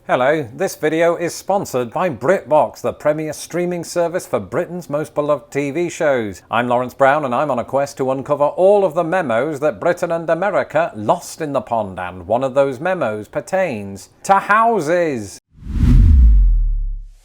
Hello, this video is sponsored by BritBox, the premier streaming service for Britain's most beloved TV shows. I'm Lawrence Brown and I'm on a quest to uncover all of the memos that Britain and America lost in the pond, and one of those memos pertains to houses.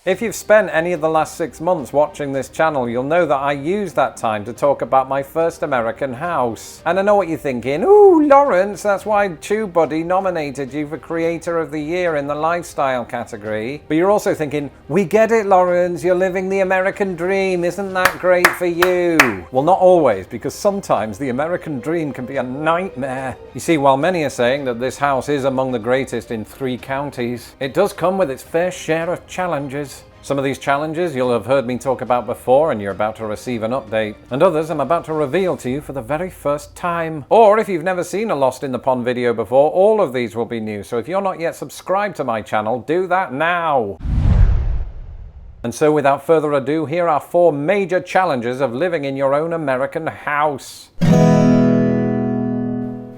If you've spent any of the last 6 months watching this channel, you'll know that I used that time to talk about my first American house. And I know what you're thinking, ooh, Lawrence, that's why TubeBuddy nominated you for Creator of the Year in the lifestyle category. But you're also thinking, we get it, Lawrence, you're living the American dream, isn't that great for you? Well, not always, because sometimes the American dream can be a nightmare. You see, while many are saying that this house is among the greatest in 3 counties, it does come with its fair share of challenges. Some of these challenges you'll have heard me talk about before and you're about to receive an update, and others I'm about to reveal to you for the very first time. Or if you've never seen a Lost in the Pond video before, all of these will be new, so if you're not yet subscribed to my channel, do that now. And so without further ado, here are 4 major challenges of living in your own American house.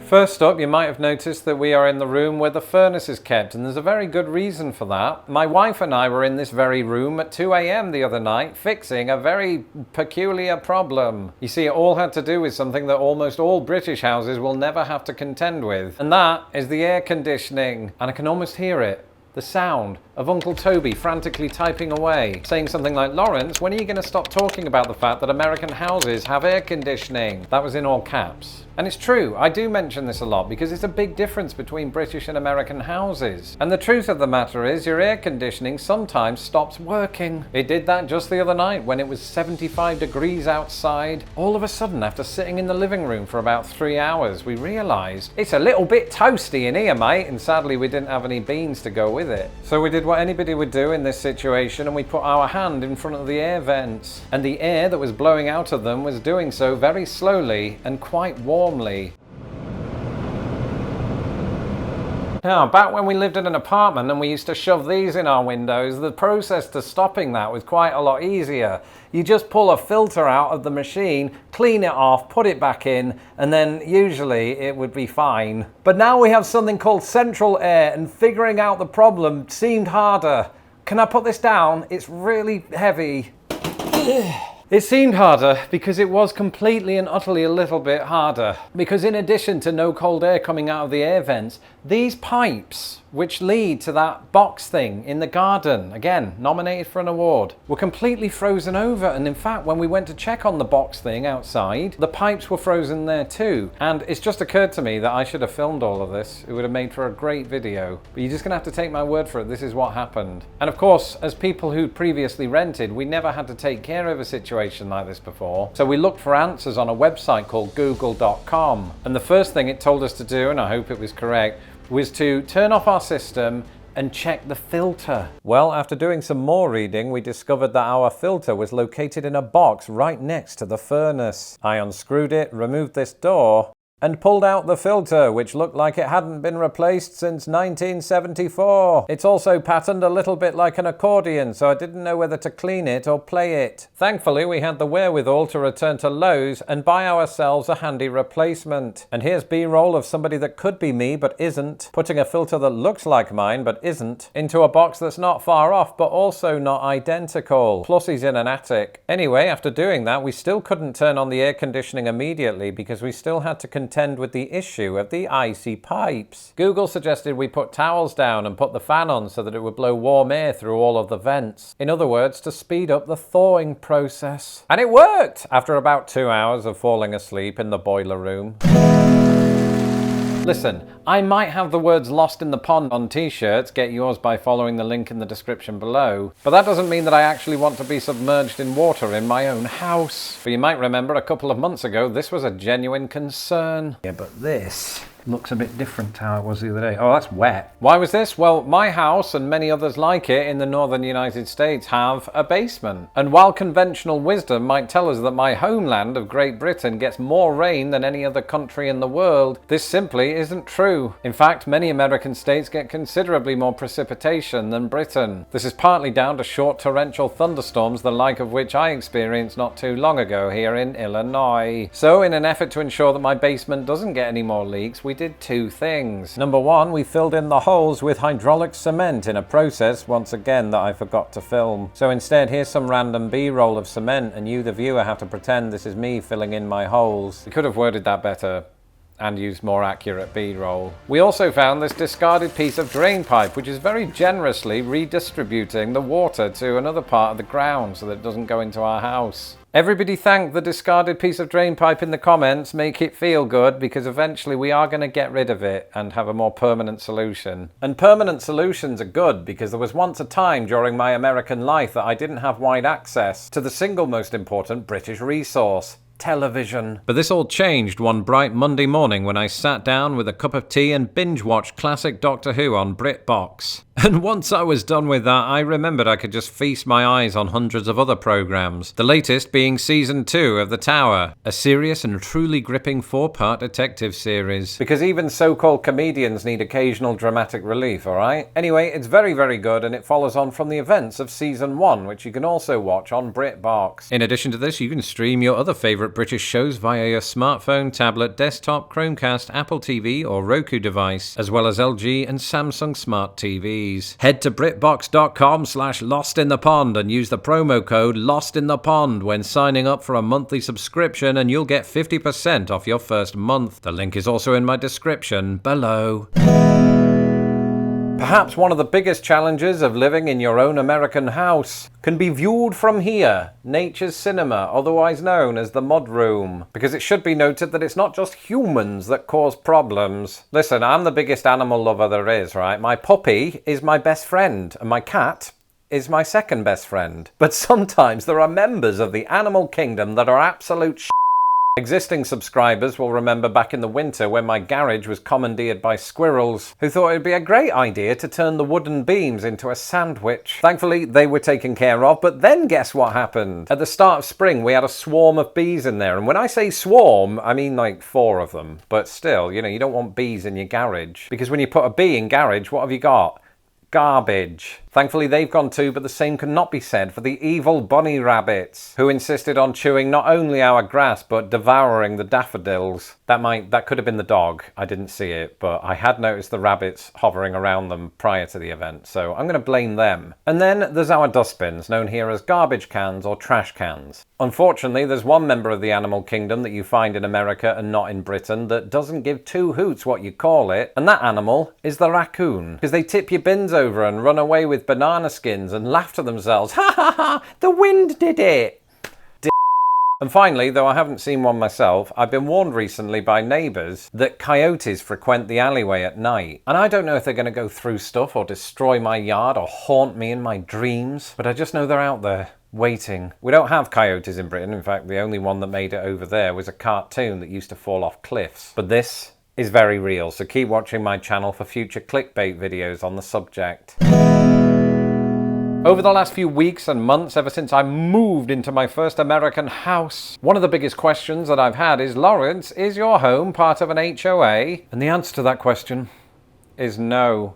First up, you might have noticed that we are in the room where the furnace is kept, and there's a very good reason for that. My wife and I were in this very room at 2 AM the other night, fixing a very peculiar problem. You see, it all had to do with something that almost all British houses will never have to contend with, and that is the air conditioning. And I can almost hear it. The sound of Uncle Toby frantically typing away, saying something like, Lawrence, when are you going to stop talking about the fact that American houses have air conditioning? That was in all caps. And it's true, I do mention this a lot because it's a big difference between British and American houses. And the truth of the matter is, your air conditioning sometimes stops working. It did that just the other night when it was 75 degrees outside. All of a sudden, after sitting in the living room for about 3 hours, we realised it's a little bit toasty in here, mate, and sadly we didn't have any beans to go with it. So we did what anybody would do in this situation, and we put our hand in front of the air vents. And the air that was blowing out of them was doing so very slowly and quite warmly. Now, back when we lived in an apartment and we used to shove these in our windows, the process to stopping that was quite a lot easier. You just pull a filter out of the machine, clean it off, put it back in, and then usually it would be fine. But now we have something called central air, and figuring out the problem seemed harder. Can I put this down? It's really heavy. It seemed harder because it was completely and utterly a little bit harder. Because in addition to no cold air coming out of the air vents, these pipes, which lead to that box thing in the garden, again, nominated for an award, were completely frozen over. And in fact, when we went to check on the box thing outside, the pipes were frozen there too. And it's just occurred to me that I should have filmed all of this. It would have made for a great video. But you're just gonna have to take my word for it. This is what happened. And of course, as people who previously rented, we never had to take care of a situation like this before. So we looked for answers on a website called google.com. And the first thing it told us to do, and I hope it was correct, was to turn off our system and check the filter. Well, after doing some more reading, we discovered that our filter was located in a box right next to the furnace. I unscrewed it, removed this door, and pulled out the filter, which looked like it hadn't been replaced since 1974. It's also patterned a little bit like an accordion, so I didn't know whether to clean it or play it. Thankfully, we had the wherewithal to return to Lowe's and buy ourselves a handy replacement. And here's B-roll of somebody that could be me but isn't, putting a filter that looks like mine but isn't, into a box that's not far off but also not identical. Plus he's in an attic. Anyway, after doing that, we still couldn't turn on the air conditioning immediately because we still had to contend with the issue of the icy pipes. Google suggested we put towels down and put the fan on so that it would blow warm air through all of the vents. In other words, to speed up the thawing process. And it worked! After about 2 hours of falling asleep in the boiler room. Listen, I might have the words Lost in the Pond on t-shirts, get yours by following the link in the description below, but that doesn't mean that I actually want to be submerged in water in my own house. But you might remember a couple of months ago, this was a genuine concern. Yeah, but this looks a bit different to how it was the other day. Oh, that's wet. Why was this? Well, my house and many others like it in the northern United States have a basement. And while conventional wisdom might tell us that my homeland of Great Britain gets more rain than any other country in the world, this simply isn't true. In fact, many American states get considerably more precipitation than Britain. This is partly down to short torrential thunderstorms, the like of which I experienced not too long ago here in Illinois. So in an effort to ensure that my basement doesn't get any more leaks, we did two things. Number one, we filled in the holes with hydraulic cement in a process, once again, that I forgot to film. So instead, here's some random B-roll of cement, and you, the viewer, have to pretend this is me filling in my holes. We could have worded that better and used more accurate B-roll. We also found this discarded piece of drain pipe, which is very generously redistributing the water to another part of the ground so that it doesn't go into our house. Everybody thank the discarded piece of drain pipe in the comments, make it feel good, because eventually we are going to get rid of it and have a more permanent solution. And permanent solutions are good, because there was once a time during my American life that I didn't have wide access to the single most important British resource: television. But this all changed one bright Monday morning when I sat down with a cup of tea and binge-watched classic Doctor Who on BritBox. And once I was done with that, I remembered I could just feast my eyes on hundreds of other programs. The latest being Season 2 of The Tower, a serious and truly gripping 4-part detective series. Because even so-called comedians need occasional dramatic relief, alright? Anyway, it's very, very good, and it follows on from the events of Season 1, which you can also watch on BritBox. In addition to this, you can stream your other favourite British shows via your smartphone, tablet, desktop, Chromecast, Apple TV or Roku device, as well as LG and Samsung smart TVs. Head to BritBox.com/LostInThePond and use the promo code LOSTINThePond when signing up for a monthly subscription, and you'll get 50% off your first month. The link is also in my description below. Perhaps one of the biggest challenges of living in your own American house can be viewed from here, Nature's Cinema, otherwise known as the Mudroom. Because it should be noted that it's not just humans that cause problems. Listen, I'm the biggest animal lover there is, right? My puppy is my best friend, and my cat is my second best friend. But sometimes there are members of the animal kingdom that are absolute shit. Existing subscribers will remember back in the winter when my garage was commandeered by squirrels, who thought it'd be a great idea to turn the wooden beams into a sandwich. Thankfully, they were taken care of, but then guess what happened? At the start of spring, we had a swarm of bees in there, and when I say swarm, I mean like 4 of them. But still, you know, you don't want bees in your garage, because when you put a bee in garage, what have you got? Garbage. Thankfully they've gone too, but the same cannot be said for the evil bunny rabbits, who insisted on chewing not only our grass but devouring the daffodils. That could have been the dog. I didn't see it, but I had noticed the rabbits hovering around them prior to the event, so I'm going to blame them. And then there's our dustbins, known here as garbage cans or trash cans. Unfortunately, there's one member of the animal kingdom that you find in America and not in Britain that doesn't give two hoots what you call it, and that animal is the raccoon. Because they tip your bins over and run away with banana skins and laugh to themselves. Ha ha ha! The wind did it! And finally, though I haven't seen one myself, I've been warned recently by neighbours that coyotes frequent the alleyway at night. And I don't know if they're going to go through stuff or destroy my yard or haunt me in my dreams, but I just know they're out there, waiting. We don't have coyotes in Britain. In fact, the only one that made it over there was a cartoon that used to fall off cliffs. But this is very real, so keep watching my channel for future clickbait videos on the subject. Over the last few weeks and months, ever since I moved into my first American house, one of the biggest questions that I've had is, Lawrence, is your home part of an HOA? And the answer to that question is no.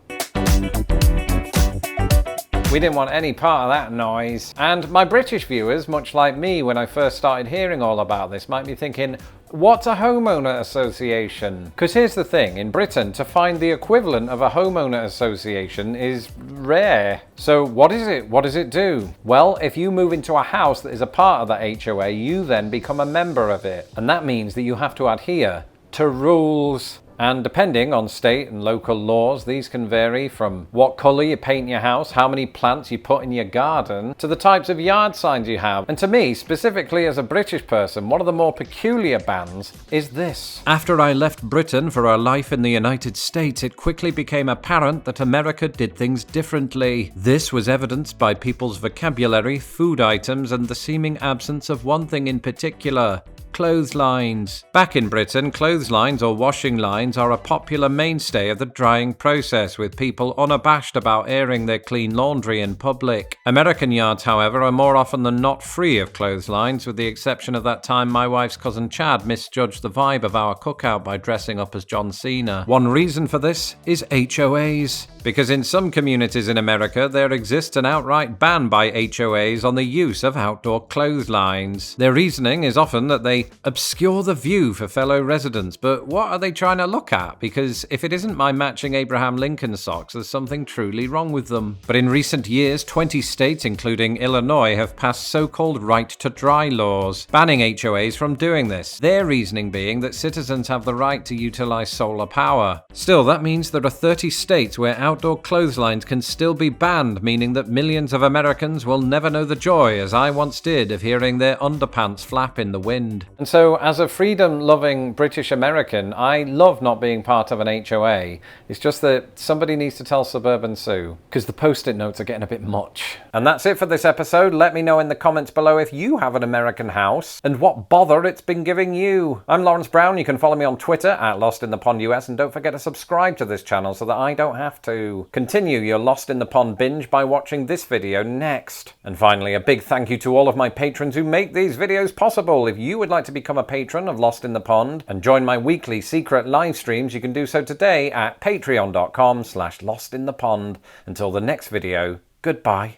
We didn't want any part of that noise. And my British viewers, much like me when I first started hearing all about this, might be thinking, what's a homeowner association? Because here's the thing, in Britain, to find the equivalent of a homeowner association is rare. So what is it? What does it do? Well, if you move into a house that is a part of the HOA, you then become a member of it. And that means that you have to adhere to rules. And depending on state and local laws, these can vary from what colour you paint your house, how many plants you put in your garden, to the types of yard signs you have. And to me, specifically as a British person, one of the more peculiar bans is this. After I left Britain for a life in the United States, it quickly became apparent that America did things differently. This was evidenced by people's vocabulary, food items, and the seeming absence of one thing in particular: clotheslines. Back in Britain, clotheslines or washing lines are a popular mainstay of the drying process, with people unabashed about airing their clean laundry in public. American yards, however, are more often than not free of clotheslines, with the exception of that time my wife's cousin Chad misjudged the vibe of our cookout by dressing up as John Cena. One reason for this is HOAs. Because in some communities in America, there exists an outright ban by HOAs on the use of outdoor clotheslines. Their reasoning is often that they they obscure the view for fellow residents. But what are they trying to look at? Because if it isn't my matching Abraham Lincoln socks, there's something truly wrong with them. But in recent years, 20 states, including Illinois, have passed so-called right-to-dry laws, banning HOAs from doing this. Their reasoning being that citizens have the right to utilize solar power. Still, that means there are 30 states where outdoor clotheslines can still be banned, meaning that millions of Americans will never know the joy, as I once did, of hearing their underpants flap in the wind. And so, as a freedom-loving British American, I love not being part of an HOA. It's just that somebody needs to tell Suburban Sue, because the post-it notes are getting a bit much. And that's it for this episode. Let me know in the comments below if you have an American house, and what bother it's been giving you. I'm Lawrence Brown. You can follow me on Twitter at LostInThePondUS, and don't forget to subscribe to this channel so that I don't have to. Continue your Lost in the Pond binge by watching this video next. And finally, a big thank you to all of my patrons who make these videos possible. If you would like to become a patron of Lost in the Pond and join my weekly secret live streams, you can do so today at patreon.com/lostinthepond. Until the next video, goodbye.